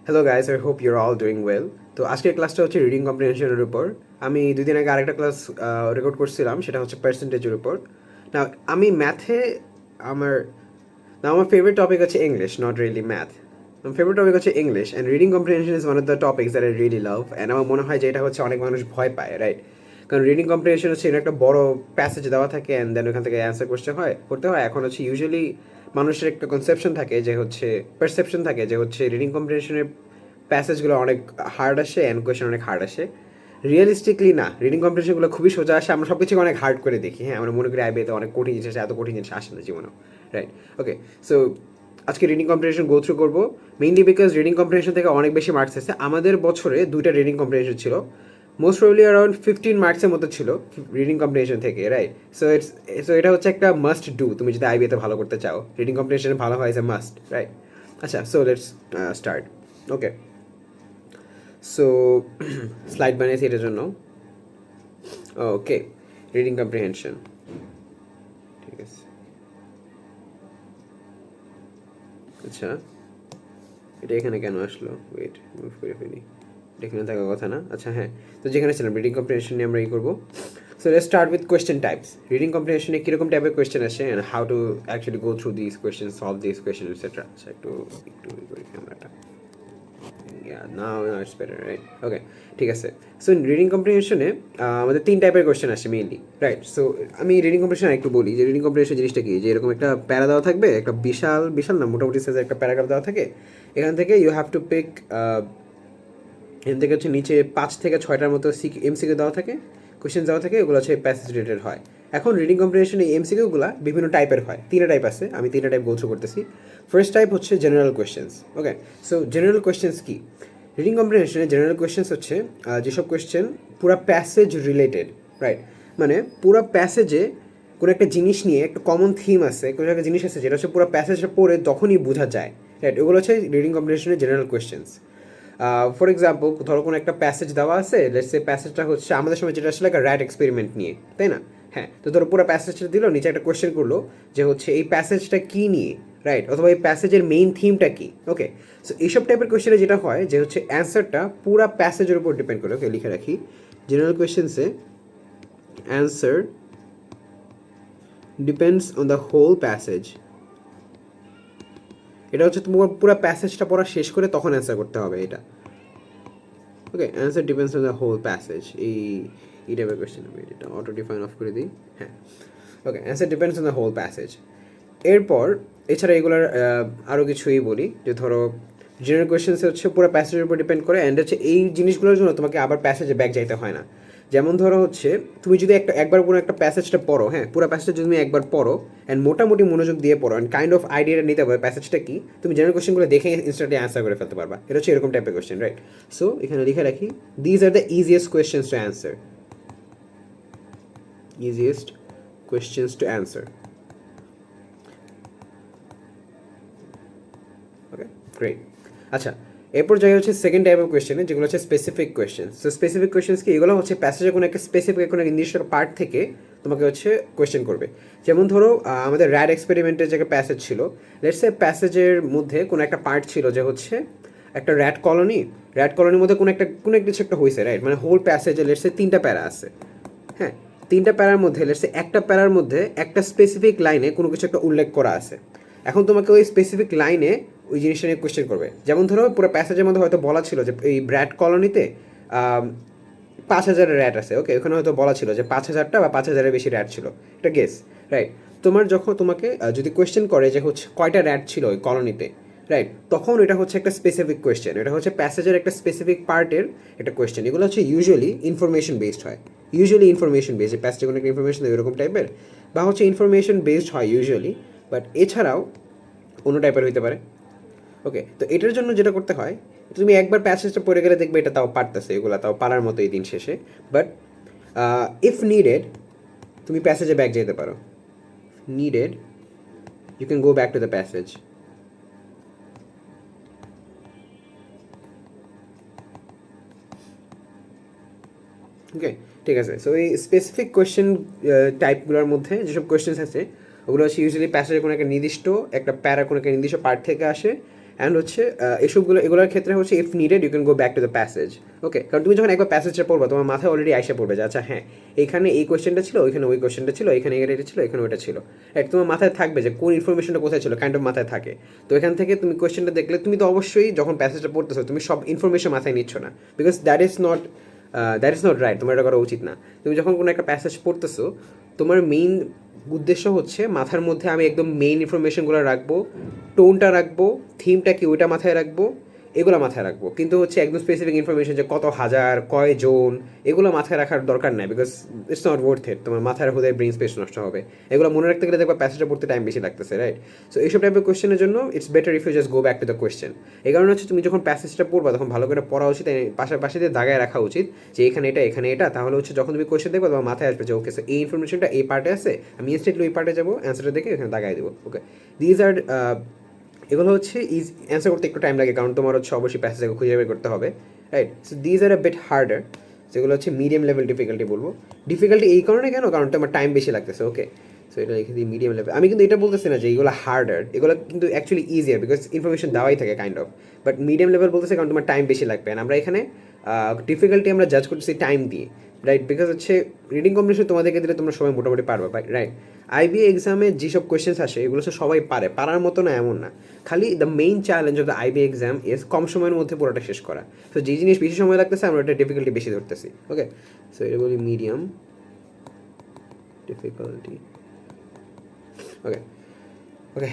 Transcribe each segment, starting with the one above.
Hello guys, I hope your all doing well. তো আজকের ক্লাসটা হচ্ছে রিডিং কম্প্রিহেনশনের উপর। আমি 2 দিন আগে আরেকটা ক্লাস রেকর্ড করছিলাম, সেটা হচ্ছে পার্সেন্টেজের উপর। না, আমি ম্যাথে আমার আমার ফেভারিট টপিক হচ্ছে ইংলিশ, নট রিয়েলি ম্যাথ। আমার ফেভারিট টপিক হচ্ছে English, and reading comprehension is one of the topics that I really love. And আমার মনে হয় যে এটা হচ্ছে অনেক মানুষ ভয় পায়, রাইট? কারণ রিডিং কম্প্রিহেনশন হচ্ছে এর একটা বড় প্যাসেজ দেওয়া থাকে, অ্যান্ড দেন ওখান থেকে অ্যান্সার করতে হয়। এখন হচ্ছে ইউজুয়ালি মানুষের একটা কনসেপশন থাকে যে হচ্ছে পারসেপশন থাকে যে হচ্ছে রিডিং কম্প্রিহেনশনের প্যাসেজগুলো অনেক হার্ড আসে অ্যান্ড কোয়েশন অনেক হার্ড আসে। রিয়েলিস্টিকলি না, রিডিং কম্প্রিহেনশনগুলো খুবই সোজা আসে। আমরা সব কিছুকে অনেক হার্ড করে দেখি, হ্যাঁ, আমরা মনে করি আইবিএতে অনেক কঠিন জিনিস আসে, এত কঠিন জিনিস আসে না জীবনেও, রাইট? ওকে, সো আজকে রিডিং কম্প্রিহেনশন গো থ্রু করবো, মেইনলি বিকজ রিডিং কম্প্রিহেনশন থেকে অনেক বেশি মার্কস আসছে। আমাদের বছরে 2টা রিডিং কম্প্রিহেনশন ছিল, মোস্ট প্রবলি অ্যারাউন্ড 15 মার্কসের মতো ছিল রিডিং কম্প্রিহেনশন থেকে, রাইট? সো এটা হচ্ছে একটা মাস্ট ডু, তুমি যদি আইবিএতে ভালো করতে চাও, রিডিং কম্প্রিহেনশন ভালো হয়, ইজ এ মাস্ট, রাইট? আচ্ছা, so let's start. Okay, so slide বানিয়েছি এটার জন্য। ওকে, রিডিং কম্প্রিহেনশন, ঠিক আছে। আচ্ছা, এটা এখানে কেন আসলো? ওয়েট, মুভ করে ফেলি, এটা এখানে থাকার কথা না। আচ্ছা হ্যাঁ, তো যেখানে ছিলাম রিডিং কম্প্রিহেনশন নিয়ে আমরা করবো। So let's start with question types. Reading কম্প্রিহেনশনে কীরকম টাইপের কোয়েশ্চেন আসে and how to actually go through this question, solve this question etcetera. আচ্ছা, একটু একটু করি ক্যামেরাটা। Now it's better, right? Okay, ঠিক আছে। সো রিডিং কম্প্রিহেনশনে আমাদের 3 টাইপের কোয়েশ্চেন আসে মেইনলি, রাইট? সো আমি রিডিং কম্প্রিহেনশন একটু বলি যে রিডিং কম্প্রিহেনশন জিনিসটা কি, যে এরকম একটা প্যারা দেওয়া থাকবে, একটা বিশাল বিশাল না, মোটামুটি সাইজের একটা প্যারাগ্রাফ দেওয়া থাকে। এখান থেকে ইউ হ্যাভ টু পিক, এখান থেকে হচ্ছে নিচে 5 থেকে 6টার মতো এমসিকিউ দেওয়া থাকে, কোয়েশ্চেন দেওয়া থাকে, ওগুলো হচ্ছে প্যাসেজ রিলেটেড হয়। এখন রিডিং কম্প্রিহেনশন এই এমসিকিউগুলো বিভিন্ন টাইপের হয়, 3টা টাইপ আছে, আমি 3টা টাইপ গো থ্রু করতেছি। ফার্স্ট টাইপ হচ্ছে জেনারেল কোয়েশ্চেন্স। ওকে, সো জেনারেল কোয়েশ্চেন্স কি? রিডিং কম্প্রিহেনশনে জেনারেল কোয়েশ্চেন্স হচ্ছে যেসব কোয়েশ্চেন পুরো প্যাসেজ রিলেটেড, রাইট? মানে পুরো প্যাসেজে কোনো একটা জিনিস নিয়ে একটা কমন থিম আছে, কোনো একটা জিনিস আছে যেটা হচ্ছে পুরো প্যাসেজটা পড়ে তখনই বোঝা যায়, রাইট? এগুলো হচ্ছে রিডিং কম্প্রিহেনশনের জেনারেল কোয়েশ্চেন্স। ফর এক্সাম্পল, ধরো কোনো একটা প্যাসেজ দেওয়া আছে, লেটস সে প্যাসেজটা হচ্ছে আমাদের সময় যেটা আসলে একটা র্যাট এক্সপেরিমেন্ট নিয়ে, তাই না? হ্যাঁ, তো ধরো পুরো প্যাসেজটা দিল, নিচে একটা কোয়েশ্চেন করলো যে হচ্ছে এই প্যাসেজটা কী নিয়ে, রাইট? অথবা এই প্যাসেজের মেইন থিমটা কী। ওকে, সো এইসব টাইপের কোয়েশ্চেনে যেটা হয় যে হচ্ছে অ্যান্সারটা পুরো প্যাসেজের উপর ডিপেন্ড করে। ওকে, লিখে রাখি, জেনারেল কোয়েশ্চেন্সে answer depends on the whole passage. এটা হচ্ছে তোমার পুরো প্যাসেজটা পড়া শেষ করে তখন অ্যান্সার করতে হবে এটা। Okay, answer depends on the whole passage, এই টাইপের কোয়েশ্চেন। আমি এটা অটো ডিফাইন অফ করে দিই, হ্যাঁ। Okay, answer depends on the whole passage. এরপর এছাড়া এগুলোর আরও কিছুই বলি, যে ধরো জেনারেল কোয়েশ্চেন্স হচ্ছে পুরো প্যাসেজের উপর ডিপেন্ড করে, অ্যান্ড হচ্ছে এই জিনিসগুলোর জন্য তোমাকে আবার প্যাসেজে ব্যাক যাইতে হয় না। যেমন ধরো হচ্ছে তুমি যদি একবার কোনো একটা প্যাসেজটা পড়ো, হ্যাঁ, পুরো প্যাসেজটা যদি তুমি একবার পড়ো অ্যান্ড মোটামুটি মনোযোগ দিয়ে পড়ো অ্যান্ড কাইন্ড অফ আইডিয়াটা নিতে পারবে প্যাসেজটা কি, তুমি জেনারেল কোয়েশ্চেনগুলো দেখে ইনস্ট্যান্টলি অ্যান্সার করে ফেলতে পারবা। এটা হচ্ছে এরকম টাইপের কোয়েশ্চেন, রাইট? সো এখানে লিখে রাখি, these are the easiest questions to answer. Easiest questions to answer. Okay, great. আচ্ছা, এরপর যাই হচ্ছে সেকেন্ড টাইপ অফ কোয়েশ্চেনে, যেগুলো হচ্ছে specific question. So specific questions কি? এগুলো হচ্ছে প্যাসেজে কোনো একটা স্পেসিফিক কোনো নির্দিষ্ট পার্ট থেকে তোমাকে হচ্ছে কোয়েশ্চেন করবে। যেমন ধরো আমাদের র্যাড এক্সপেরিমেন্টের যে প্যাসেজ ছিল, লেটস সে প্যাসেজের মধ্যে কোনো একটা পার্ট ছিল যে হচ্ছে একটা র্যাড কলোনির মধ্যে কোনো কিছু একটা হয়েছে, রাইট? মানে হোল প্যাসেজে লেটস সে 3টা প্যারা আছে, হ্যাঁ। 3টা প্যারার মধ্যে লেটস সে একটা প্যারার মধ্যে একটা স্পেসিফিক লাইনে কোনো কিছু একটা উল্লেখ করা আছে। এখন তোমাকে ওই স্পেসিফিক লাইনে ওই জিনিসটা নিয়ে কোয়েশ্চেন করবে। যেমন ধরো পুরো প্যাসেজের মধ্যে হয়তো বলা ছিল যে এই র্যাট কলোনিতে 5,000 র্যাট আছে। ওকে, ওখানে হয়তো বলা ছিল যে 5,000টা বা 5,000-এর বেশি র্যাট ছিল, এটা গেস, রাইট? তোমাকে যদি কোয়েশ্চেন করে যে হচ্ছে কয়টা র্যাট ছিল ওই কলোনিতে, রাইট, তখন এটা হচ্ছে একটা স্পেসিফিক কোয়েশ্চেন, এটা হচ্ছে প্যাসেজের একটা স্পেসিফিক পার্টের একটা কোয়েশ্চেন। এগুলো হচ্ছে ইউজুয়ালি ইনফরমেশন বেসড হয়, যে প্যাসেজে কোনো একটা ইনফরমেশন এরকম টাইপের, বা হচ্ছে ইনফরমেশন বেসড হয় ইউজুয়ালি, বাট এছাড়াও অন্য টাইপের হইতে পারে। ওকে, তো এটার জন্য যেটা করতে হয়, তুমি একবার প্যাসেজটা পড়ে গেলে দেখবে এটা তাও পারতেছে, এগুলো তাও পারার মতো এই দিন শেষে। বাট ইফ নিডেড তুমি প্যাসেজে ব্যাক যেতে পারো। Needed you can go back to the passage. Okay, ঠিক আছে। সো এই স্পেসিফিক কোয়েশ্চেন টাইপগুলোর মধ্যে যেসব কোয়েশ্চেন্স আছে, ওগুলো হচ্ছে ইউজুয়ালি প্যাসেজের কোনো একটা নির্দিষ্ট একটা প্যারা কোনো একটা নির্দিষ্ট পার্ট থেকে আসে, অ্যান্ড হচ্ছে এগুলোর ক্ষেত্রে হচ্ছে if needed you can go back to the passage. Okay, কারণ তুমি যখন একবার প্যাসেজটা পড়বা তোমার মাথায় অলরেডি আইসা পড়বে যে আচ্ছা হ্যাঁ এখানে এই কোয়েশ্চেনটা ছিল, ওইখানে ওই কোয়েশ্চেনটা ছিল, এখানে এটা ছিল, এখানে ওইটা ছিল, রাইট? তোমার মাথায় থাকবে যে কোন ইনফরমেশনটা কোথায় ছিল, কাইন্ড অফ মাথায় থাকে। তো এখান থেকে তুমি কোয়েশ্চেনটা দেখলে তুমি তো অবশ্যই যখন প্যাসেজটা পড়তেছো তুমি সব ইনফরমেশন মাথায় নিচ্ছ না, because that is not right, তোমার এটা করা উচিত না। তুমি যখন কোনো একটা প্যাসেজ পড়তেছো তোমার মেইন উদ্দেশ্য হচ্ছে মাথার মধ্যে আমি একদম মেইন ইনফরমেশনগুলো রাখবো, টোনটা রাখবো, থিমটা কি ওইটা মাথায় রাখবো, এগুলো মাথায় রাখবো। কিন্তু হচ্ছে একদম স্পেসিফিক ইনফরমেশন যে কত হাজার কয়জন এগুলো মাথায় রাখার দরকার নাই, because it's not worth it. তোমার মাথার হুদায় ব্রেন স্পেস নষ্ট হবে। এগুলো মনে রাখতে গেলে দেখবা প্যাসেজটা পড়তে টাইম বেশি লাগতেছে, রাইট? সো এইসব টাইপের কোয়েশ্চেনের জন্য it's better if you just go back to the question. এই কারণে হচ্ছে তুমি যখন প্যাসেজটা পড়বা তখন ভালো করে পড়া উচিত, পাশাপাশি দিয়ে দাগায় রাখা উচিত যে এখানে এটা এখানে এটা। তাহলে হচ্ছে যখন তুমি কোয়েশ্চেন দেখবা তোমার মাথায় আসবে যে ওকে এই ইনফরমেশনটা এই পার্টে আছে, আমি ইনস্ট্যান্টলি ওই পার্টে যাবো, অ্যান্সারটা দেখে এখানে দাগাই দেবো। ওকে, দিজ আর এগুলো হচ্ছে অ্যান্সার করতে একটু টাইম লাগে, কারণ তোমার হচ্ছে অবশ্যই প্যাসেজকে খুঁজে বের করতে হবে, right? So these are a bit harder, যেগুলো হচ্ছে মিডিয়াম লেভেল ডিফিকাল্টি বলবো। ডিফিকাল্টি এই কারণে কেন, কারণ তোমার টাইম বেশি লাগতেছে। ওকে, সো এটা লিখে দিই মিডিয়াম লেভেল। আমি কিন্তু এটা বলতেছি না যে এইগুলো হার্ডার, এগুলো কিন্তু অ্যাকচুয়ালি ইজিয়ার, বিকজ ইনফরমেশন দেওয়াই থাকে kind of. But medium level বলতেছে কারণ তোমার টাইম বেশি লাগবে। আমরা এখানে ডিফিকাল্টি আমরা জাজ করতেছি টাইম দিয়ে, রাইট? বিকজ হচ্ছে রিডিং কম্পিটিশন তোমাদেরকে দিলে তোমরা সবাই মোটামুটি পারবে, রাইট? আইবিএ এক্সামে যেসব কোয়েশ্চেন্স আসে এগুলো হচ্ছে সবাই পারে, পারার মতো না এমন না। খালি the main challenge of the IB exam is কম সময়ের মধ্যে পুরোটা শেষ করা। তো যে জিনিস বেশি সময় লাগতেছে আমরা ওটা ডিফিকাল্টি বেশি ধরতেছি। ওকে, সো এটা বলি মিডিয়াম ডিফিকাল্টি। ওকে ওকে,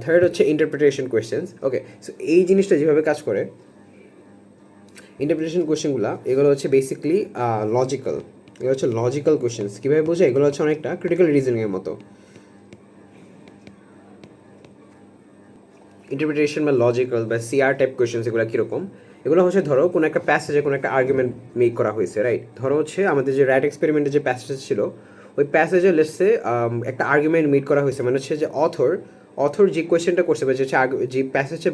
থার্ড হচ্ছে ইন্টারপ্রিটেশন কোয়েশ্চেন্স। ওকে, সো এই জিনিসটা যেভাবে কাজ করে ইন্টারপ্রিটেশন কোয়েশ্চেনগুলো, এগুলো হচ্ছে বেসিক্যালি লজিক্যাল। এগুলো হচ্ছে লজিক্যাল কোয়েশ্চেন্স। কীভাবে বোঝে? এগুলো হচ্ছে অনেকটা ক্রিটিক্যাল রিজনিংয়ের মতো। ইন্টারপ্রিটেশন বা লজিক্যাল বা সিআর টাইপ কোয়েশ্চেন্স এগুলো কীরকম? এগুলো হচ্ছে ধরো কোনো একটা প্যাসেজে কোনো একটা আর্গুমেন্ট মেক করা হয়েছে, রাইট? ধরো হচ্ছে আমাদের যে র্যাট এক্সপেরিমেন্টের যে প্যাসেজ ছিল ওই প্যাসেজে লেটসে একটা আর্গুমেন্ট মেক করা হয়েছে, মানে হচ্ছে যে অথর যে কোয়েশ্চেনটা করছে বা যে প্যাসেজে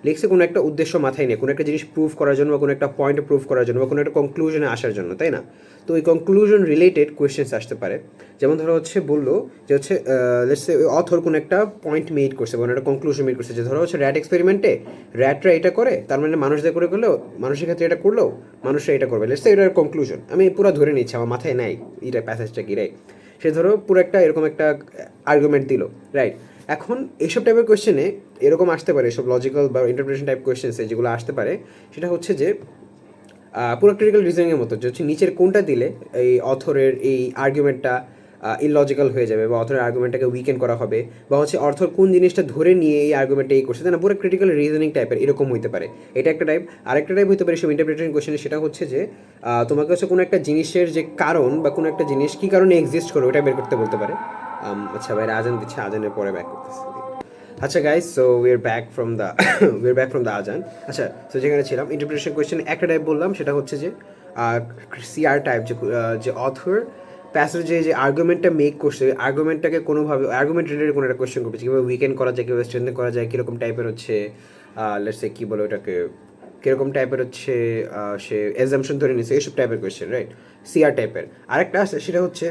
লিখছে কোনো একটা উদ্দেশ্য মাথায় নিয়ে, কোনো একটা জিনিস প্রুভ করার জন্য বা কোনো একটা পয়েন্টে প্রুভ করার জন্য বা কোনো একটা কনক্লুশনে আসার জন্য, তাই না? তো ওই কনক্লুশন রিলেটেড কোয়েশ্চেন্স আসতে পারে। যেমন ধরো হচ্ছে বললো যে হচ্ছে লেটসে ওই অথর কোনো একটা পয়েন্ট মেড করছে, কোনো একটা কনক্লুশন মেড করছে যে ধরো হচ্ছে র্যাট এক্সপেরিমেন্টে র্যাটরা এটা করে, তার মানে মানুষদের করলেও মানুষের ক্ষেত্রে এটা করলেও মানুষরা এটা করবে। লেটসে এটার কনক্লুশন আমি পুরো ধরে নিচ্ছি, আমার মাথায় নাই এটা প্যাসেজটা কি, রাইট? সে ধরো পুরো একটা এরকম একটা আর্গুমেন্ট দিল, রাইট? এখন এইসব টাইপের কোয়েশ্চেনে এরকম আসতে পারে, এসব লজিক্যাল বা ইন্টারপ্রিটেশন টাইপ কোয়েশ্চেন্সে যেগুলো আসতে পারে সেটা হচ্ছে যে পুরো ক্রিটিক্যাল রিজনিংয়ের মতো, যে হচ্ছে নিচের কোনটা দিলে এই অথরের এই আর্গুমেন্টটা ইললজিক্যাল হয়ে যাবে বা অথরের আর্গুমেন্টটাকে উইকেন্ড করা হবে, বা হচ্ছে অর্থর কোন জিনিসটা ধরে নিয়ে এই আর্গুমেন্টটা এই করছে, তাই না? পুরো ক্রিটিক্যাল রিজনিং টাইপের এরকম হতে পারে। এটা একটা টাইপ। আরেকটা টাইপ হতে পারে সব ইন্টারপ্রিটেশন কোয়েশ্চেনে, সেটা হচ্ছে যে তোমাকে হচ্ছে কোনো একটা জিনিসের যে কারণ বা কোনো একটা জিনিস কী কারণে এক্সিস্ট করে ওটা বের করতে বলতে পারে। আচ্ছা ভাই আজান দিচ্ছে, আজানের পরে ব্যাক করতেছি। আচ্ছা guys, so we're back from the আজান। আচ্ছা, সো যেখানে ছিলাম ইন্টারপ্রিটেশন কোয়েশ্চেন একটা টাইপ বললাম, সেটা হচ্ছে যে সিআর টাইপ, যে অথর প্যাসেজে যে আর্গুমেন্টটা মেক করছে আর্গুমেন্টটাকে কোনোভাবে আর্গুমেন্ট রিলেটেড কোনো একটা কোয়েশ্চেন করবে, কীভাবে উইকেন্ড করা যায়, কীভাবে স্ট্রেন্থেন করা যায়, কীরকম টাইপের হচ্ছে লেটস সে কী বলে ওটাকে, কীরকম টাইপের হচ্ছে সে এক্সাম্পশন ধরে নিচ্ছে, এইসব টাইপের কোয়েশ্চেন, রাইট? সিআর টাইপের। আরেকটা আছে সেটা হচ্ছে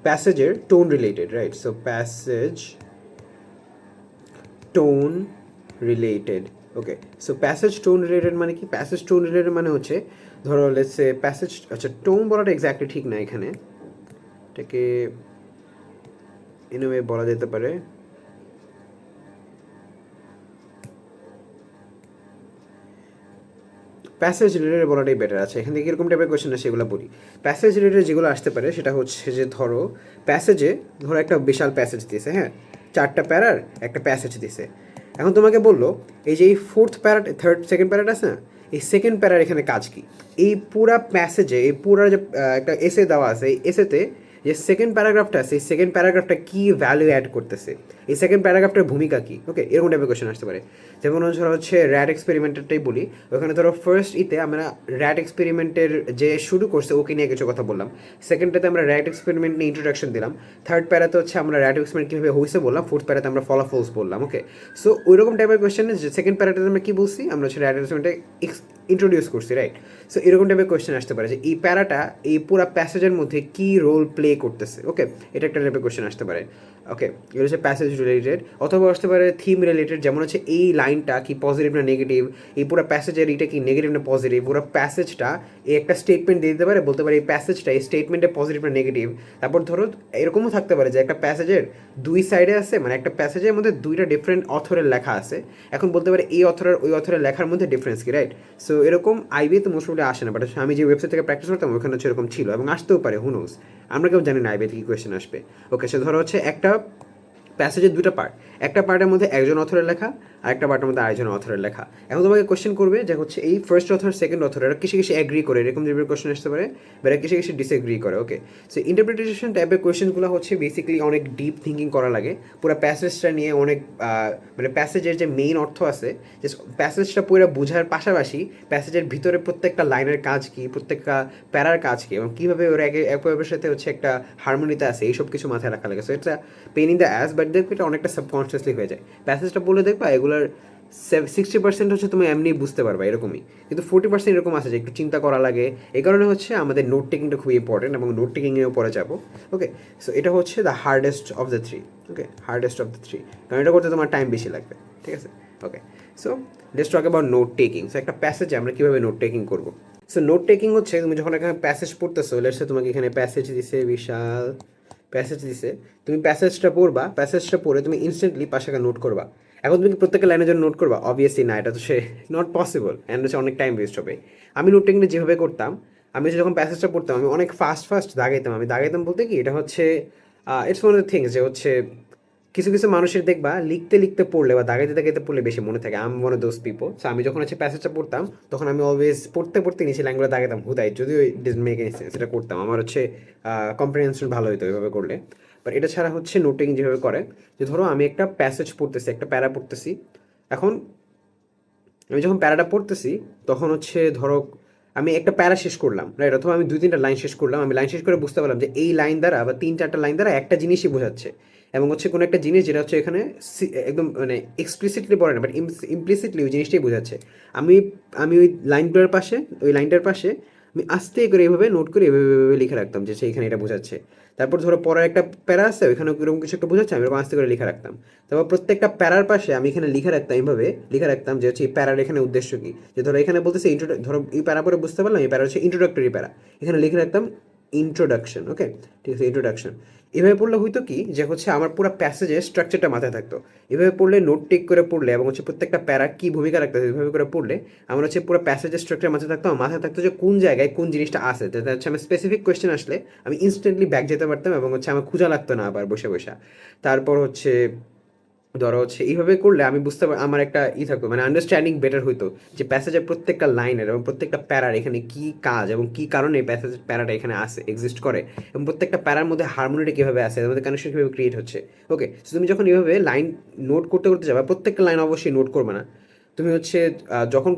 প্যাসেজের tone related, right? So passage tone related. Okay, so passage tone related মানে কি? প্যাসেজ টোন রিলেটেড মানে হচ্ছে ধরো লেটস সে প্যাসেজ, আচ্ছা টোন বলাটা এক্স্যাক্টলি ঠিক না, এখানে এটাকে ইনওয়ে বলা যেতে পারে প্যাসেজ রিলেটেড বলাটাই বেটার আছে। এখান থেকে এরকম টাইপের কোয়েশ্চেন আসে সেগুলো বলি। প্যাসেজ রিলেটেড যেগুলো আসতে পারে সেটা হচ্ছে যে ধরো ধরো একটা বিশাল প্যাসেজ দিয়েছে, হ্যাঁ, 4টা প্যারার একটা প্যাসেজ দিয়েছে। এখন তোমাকে বললো এই যে এই সেকেন্ড প্যারাট আছে না, এই সেকেন্ড প্যারার এখানে কাজ কি? এই পুরা প্যাসেজে এই পুরা যে একটা এসে দেওয়া আছে, এই এসেতে যে সেকেন্ড প্যারাগ্রাফটা আছে, এই সেকেন্ড প্যারাগ্রাফটা কী ভ্যালু অ্যাড করতেছে, এই সেকেন্ড প্যারাগ্রাফটার ভূমিকা কী? ওকে, এরকম টাইপের কোয়েশ্চেন আসতে পারে। যেমন ধরো হচ্ছে র্যাট এক্সপেরিমেন্টেরটাই বলি, ওখানে ধরো ফার্স্ট আমরা র্যাট এক্সপেরিমেন্টের যে শুরু করছে ওকে নিয়ে কিছু কথা বললাম, সেকেন্ডটাতে আমরা র্যাট এক্সপেরিমেন্ট নিয়ে ইন্ট্রোডাকশন দিলাম, থার্ড প্যারাতে হচ্ছে আমরা র্যাট এক্সপেরিমেন্ট কীভাবে হয়েছে বললাম, ফোর্থ প্যারাতে আমরা ফলাফলস বললাম। ওকে, সো ওইরকম টাইপের কোয়েশ্চেন যে সেকেন্ড প্যারাটাতে আমরা কী বলছি, আমরা হচ্ছে র্যাট এক্সপেরিমেন্টে ইন্ট্রোডিউস করছি, রাইট? সো এরকম টাইপের কোয়েশ্চেন আসতে পারে যে এই প্যারাটা এই পুরা প্যাসেজের মধ্যে কী রোল প্লে করতেছে। ওকে, এটা একটা টাইপের কোয়েশ্চেন আসতে পারে। ওকে, এটা হচ্ছে প্যাসেজ রিলেটেড, অথবা আসতে পারে থিম রিলেটেড, যেমন হচ্ছে এই লাইনটা কি পজিটিভ না নেগেটিভ, এই পুরো প্যাসেজের এইটা কি নেগেটিভ না পজিটিভ, পুরো প্যাসেজটা এই একটা স্টেটমেন্ট দিয়ে দিতে পারে, বলতে পারে এই প্যাসেজটা এই স্টেটমেন্টে পজিটিভ না নেগেটিভ। তারপর ধরো এরকমও থাকতে পারে যে একটা প্যাসেজের দুই সাইডে আছে, মানে একটা প্যাসেজের মধ্যে দুইটা ডিফারেন্ট অথরের লেখা আছে, এখন বলতে পারে এই অথরের ওই অথরের লেখার মধ্যে ডিফারেন্স কি, রাইট? সো এরকম আইবিএ তো মোস্ট আসে না, বাট আমি যে ওয়েবসাইট থেকে প্র্যাকটিস করতাম ওখানে হচ্ছে এরকম ছিল, এবং আসতেও পারে, হুনোস, আমরা কেউ জানি না আইবিএতে কী কোয়েশ্চেন আসবে। ওকে, সে ধরো হচ্ছে একটা প্যাসেজের দুটো পার্ট, একটা পার্টের মধ্যে একজন অথরের লেখা আর একটা পার্টের মধ্যে আরেকজন অথরের লেখা। এখন তোমাকে কোশ্চেন করবে যে হচ্ছে এই ফার্স্ট অথর সেকেন্ড অথর এরা কিসে কিসে এগ্রি করে, এরকম টাইপের কোশ্চেন আসতে পারে, বা এরা কিসে কিসে ডিসএগ্রি করে। ওকে, সো ইন্টারপ্রিটেশন টাইপের কোয়েশ্চেনগুলো হচ্ছে বেসিক্যালি অনেক ডিপ থিঙ্কিং করা লাগে, পুরো প্যাসেজটা নিয়ে অনেক মানে প্যাসেজের যে মেইন অর্থ আছে, যে প্যাসেজটা পুরো বোঝার পাশাপাশি প্যাসেজের ভিতরে প্রত্যেকটা লাইনের কাজ কী, প্রত্যেকটা প্যারার কাজ কী, এবং কীভাবে ওরা একে অপরের সাথে হচ্ছে একটা হারমোনিতে আছে, এইসব কিছু মাথায় রাখা লাগে। সো এটা pain in the ass, but দেখবে এটা অনেকটা সাবকনসিয়াসলি হয়ে যায়। প্যাসেজটা বলে দেখবা এগুলোর 60% হচ্ছে তুমি এমনি বুঝতে পারবা এরকমই, কিন্তু 40% এরকম আছে যে একটু চিন্তা করা লাগে। এই কারণে হচ্ছে আমাদের নোট টেকিংটা খুবই ইম্পর্টেন্ট, এবং নোট টেকিংয়েও পরে যাবো। ওকে, সো এটা হচ্ছে the hardest of the three. Okay, hardest of the three, কারণ এটা করতে তোমার টাইম বেশি লাগবে, ঠিক আছে? Okay, so let's talk about note taking. So একটা প্যাসেজে আমরা কীভাবে নোট টেকিং করবো। সো নোট টেকিং হচ্ছে তুমি যখন এখানে প্যাসেজ পড়তেছো, লেটস সে তোমাকে এখানে প্যাসেজ দিছে, বিশাল প্যাসেজ দিছে, তুমি প্যাসেজটা পড়বা, প্যাসেজটা পড়ে তুমি ইনস্ট্যান্টলি পাশে নোট করবা। এখন তুমি কি প্রত্যেকটা লাইনের জন্য নোট করবা? অবভিয়াসলি না, এটা তো সে নট পসিবল, অ্যান্ড হচ্ছে অনেক টাইম ওয়েস্ট হবে। আমি নোট টেকনিক যেভাবে করতাম, আমি হচ্ছে যখন প্যাসেজটা পড়তাম আমি অনেক ফাস্ট ফাস্ট দাগাইতাম। আমি দাগাইতাম বলতে কি, এটা হচ্ছে it's one of the things যে হচ্ছে কিছু কিছু মানুষের দেখবা লিখতে লিখতে পড়লে বা দাগাইতে দাগাইতে পড়লে বেশি মনে থাকে। আমি one of those people. So আমি যখন হচ্ছে প্যাসেজটা পড়তাম তখন আমি অলওয়েজ পড়তে পড়তে নিচে লাইনগুলো দাগাইতাম হুদাই, যদিও ডিজন্ট মেক এনি সেন্স, এটা করতাম, আমার হচ্ছে কম্প্রিহেনশন ভালো হতো এভাবে করলে। বাট এটা ছাড়া হচ্ছে নোটিং যেভাবে করে, যে ধরো আমি একটা প্যাসেজ পড়তেছি, একটা প্যারা পড়তেছি, এখন আমি যখন প্যারাটা পড়তেছি তখন হচ্ছে ধরো আমি একটা প্যারা শেষ করলাম, রাইট, অথবা আমি 2-3টা লাইন শেষ করলাম, আমি লাইন শেষ করে বুঝতে পারলাম যে এই লাইন দ্বারা বা 3-4টা লাইন দ্বারা একটা জিনিসই বোঝাচ্ছে, এবং হচ্ছে কোনো একটা জিনিস যেটা হচ্ছে এখানে একদম মানে এক্সপ্লিসিটলি পড়ে না, বাট ইমপ্লিসিটলি ওই জিনিসটাই বোঝাচ্ছে। আমি আমি ওই লাইনটার পাশে, ওই লাইনটার পাশে আমি আস্তে করে এইভাবে নোট করে এভাবে লিখে রাখতাম যে সেইখানে এটা বোঝাচ্ছে। তারপর ধরো পরের একটা প্যারা আছে, ওইখানে এরকম কিছু একটা বোঝাচ্ছে, আমি এরকম আস্তে করে লিখে রাখতাম। তারপর প্রত্যেকটা প্যারার পাশে আমি এখানে লিখে রাখতাম, এইভাবে লিখে রাখতাম যে হচ্ছে এই প্যারার এখানে উদ্দেশ্য কী। যে ধরো এখানে বলতেছে ধরো এই প্যারা পরে বুঝতে পারলাম এই প্যারা হচ্ছে ইন্ট্রোডাক্টরি প্যারা, এখানে লিখে রাখতাম ইন্ট্রোডাকশন। ওকে, ঠিক আছে, ইন্ট্রোডাকশন। এভাবে পড়লে হয়তো কি যে হচ্ছে আমার পুরো প্যাসেজের স্ট্রাকচারটা মাথায় থাকতো। এভাবে পড়লে নোট টেক করে পড়লে এবং হচ্ছে প্রত্যেকটা প্যারা কী ভূমিকা রাখতে হবে এভাবে করে পড়লে আমার হচ্ছে পুরো প্যাসেজের স্ট্রাকচার মাথায় থাকতো, আমার মাথায় থাকতো যে কোন জায়গায় কোন জিনিসটা আছে, যাতে হচ্ছে আমি স্পেসিফিক কোয়েশ্চেন আসলে আমি ইনস্ট্যান্টলি ব্যাক যেতে পারতাম, এবং হচ্ছে আমার খোঁজা লাগতো না আবার বসে বসে। তারপর হচ্ছে ধরো হচ্ছে এইভাবে করলে আমি বুঝতে পার আমার একটা থাকতো, মানে আন্ডারস্ট্যান্ডিং বেটার হইতো যে প্যাসেজের প্রত্যেকটা লাইনের এবং প্রত্যেকটা প্যারার এখানে কী কাজ এবং কী কারণে প্যাসেজের প্যারাটা এখানে আসে এক্সিস্ট করে, এবং প্রত্যেকটা প্যারার মধ্যে হারমোনিটা কীভাবে আসে, এর মধ্যে কানেকশন কীভাবে ক্রিয়েট হচ্ছে। ওকে, সো তুমি যখন এইভাবে লাইন নোট করতে করতে যাবে, প্রত্যেকটা লাইন অবশ্যই নোট করবে না, তুমি হচ্ছে যখন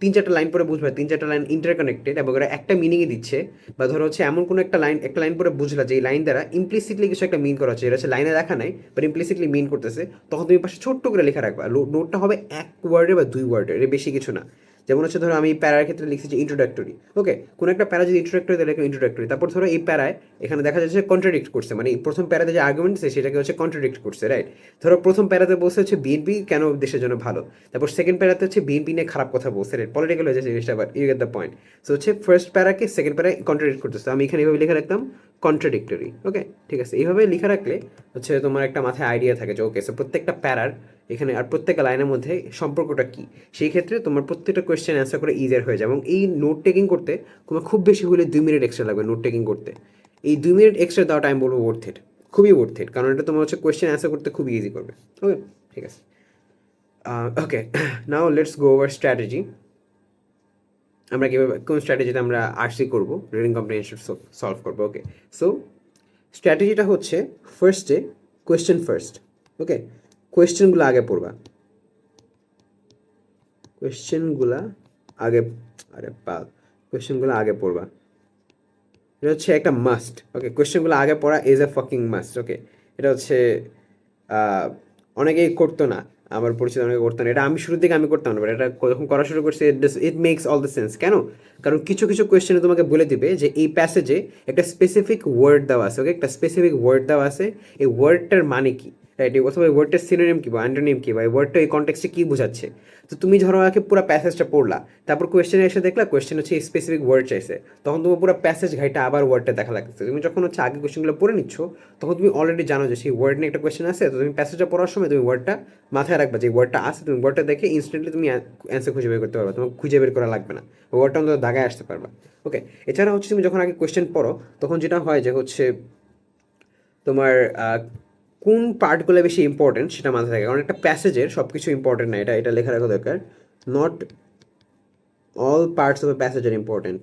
3-4টা লাইন পরে বুঝবে 3-4টা লাইন ইন্টারকানেক্টেড এবং ওরা একটা মিনিংই দিচ্ছে, বা ধরো হচ্ছে এমন কোনো একটা লাইন পরে বুঝলা যে এই লাইন দ্বারা ইমপ্লিসিটলি কিছু একটা মিন করা হচ্ছে, এটা হচ্ছে লাইনে দেখা নাই বাট ইমপ্লিসিটলি মিন করতেছে, তখন তুমি পাশে ছোট্ট করে লেখা রাখবা। নোটটা হবে 1 ওয়ার্ডে বা 2 ওয়ার্ডের, এর বেশি কিছু না। যেমন হচ্ছে ধরো আমি প্যারার ক্ষেত্রে লিখছি যে ইন্ট্রোডাক্টরি। ওকে, কোনো একটা প্যারা যদি ইন্ট্রোডাক্টরি তাহলে ইন্ট্রোডাক্টরি, তারপর ধরো এই প্যারায় এখানে দেখা যাচ্ছে কন্ট্রাডিক্ট করছে, মানে প্রথম প্যারাতে যে আর্গুমেন্ট আছে সেটাকে হচ্ছে কন্ট্রাডিক্ট করছে, রাইট। ধরো প্রথম প্যারাতে বলছে হচ্ছে বিএনপি কেন দেশের জন্য ভালো, তারপর সেকেন্ড প্যারাতে হচ্ছে বিএনপি নিয়ে খারাপ কথা বলছে, রাইট, পলিটিক্যাল হয়ে যাচ্ছে জিনিসটা, but you get the point. So হচ্ছে ফার্স্ট প্যারাকে সেকেন্ড প্যারায় কন্ট্রাডিক্ট করতেছে, আমি এখানে এইভাবে লিখে রাখতাম কন্ট্রাডিক্টরি। ওকে, ঠিক আছে, এইভাবে লিখে রাখলে হচ্ছে তোমার একটা মাথায় আইডিয়া থাকে যে ওকে সো প্রত্যেকটা প্যারার এখানে আর প্রত্যেকটা লাইনের মধ্যে সম্পর্কটা কী, সেই ক্ষেত্রে তোমার প্রত্যেকটা কোয়েশ্চেন অ্যান্সার করে ইজিয়ার হয়ে যায়। এবং এই নোট টেকিং করতে তোমার খুব বেশি হলে 2 মিনিট এক্সট্রা লাগবে নোট টেকিং করতে। এই 2 মিনিট এক্সট্রা দেওয়াটা আমি বলবো ওর্থ ইট, খুবই ওর্থ ইট, কারণ এটা তোমার হচ্ছে কোয়েশ্চেন অ্যান্সার করতে খুবই ইজি করবে। ওকে, ঠিক আছে। Okay, now let's go over strategy. আমরা কীভাবে কোন স্ট্র্যাটেজিতে আমরা আরসি করবো, রিডিং কম্প্রিহেনশন সলভ করবো। ওকে, সো স্ট্র্যাটেজিটা হচ্ছে ফার্স্টে কোয়েশ্চেন ফার্স্ট। ওকে, কোয়েশ্চেনগুলো আগে পড়বা, কোয়েশ্চেনগুলো আগে, আরে পাল, কোয়েশ্চেনগুলো আগে পড়বা, এটা হচ্ছে একটা মাস্ট। ওকে, কোয়েশ্চেনগুলো আগে পড়া ইজ এ ফাকিং মাস্ট। ওকে, এটা হচ্ছে অনেকেই করতো না, আমার পরিচিত অনেকে করতাম না। এটা আমি শুরুর দিকে আমি করতাম না, বাট এটা যখন করা শুরু করছি it makes all the sense. কেন? কারণ কিছু কিছু কোয়েশ্চেনে তোমাকে বলে দিবে যে এই প্যাসেজে একটা স্পেসিফিক ওয়ার্ড দেওয়া আছে, ওকে, একটা স্পেসিফিক ওয়ার্ড দেওয়া আছে, এই ওয়ার্ডটার মানে কি, রাইট, অথবা এই ওয়ার্ডটার সিনোনিম কি বা অ্যান্টোনিম কি, বা এই ওয়ার্ডটা এই কনটেক্সটে কী বোঝাচ্ছে। তো তুমি ধরো আগে পুরো প্যাসেজটা পড়লা, তারপর কোয়েশ্চেনে এসে দেখলা কোয়েশ্চেন হচ্ছে স্পেসিফিক ওয়ার্ড চাইছে, তখন তোমার পুরো প্যাসেজ ঘাইটা আবার ওয়ার্ডটা দেখা লাগতেছে। তুমি যখন হচ্ছে আগে কোয়েশ্চেনগুলো পড়ে নিচ্ছ, তখন তুমি অলরেডি জানো যে সেই ওয়ার্ড নিয়ে একটা কোয়েশ্চেন আছে, তো তুমি প্যাসেজটা পড়ার সময় তুমি ওয়ার্ডটা মাথায় রাখবা, যে ওয়ার্ডটা আছে, তুমি ওয়ার্ডটা দেখে ইনস্ট্যান্টলি তুমি অ্যান্সার খুঁজে বের করতে পারবা, তোমাকে খুঁজে বের করা লাগবে না, ওয়ার্ডটা অন্তত দাগায় আসতে পারবা। ওকে, এছাড়া হচ্ছে তুমি যখন আগে কোয়েশ্চেন পড়ো, তখন যেটা হয় যে হচ্ছে তোমার কোন পার্টগুলো বেশি ইম্পর্টেন্ট সেটা মাথায় থাকে, কারণ একটা প্যাসেজের সব কিছু ইম্পর্টেন্ট না, এটা এটা লেখা রাখা দরকার। Not all parts of a passage are important.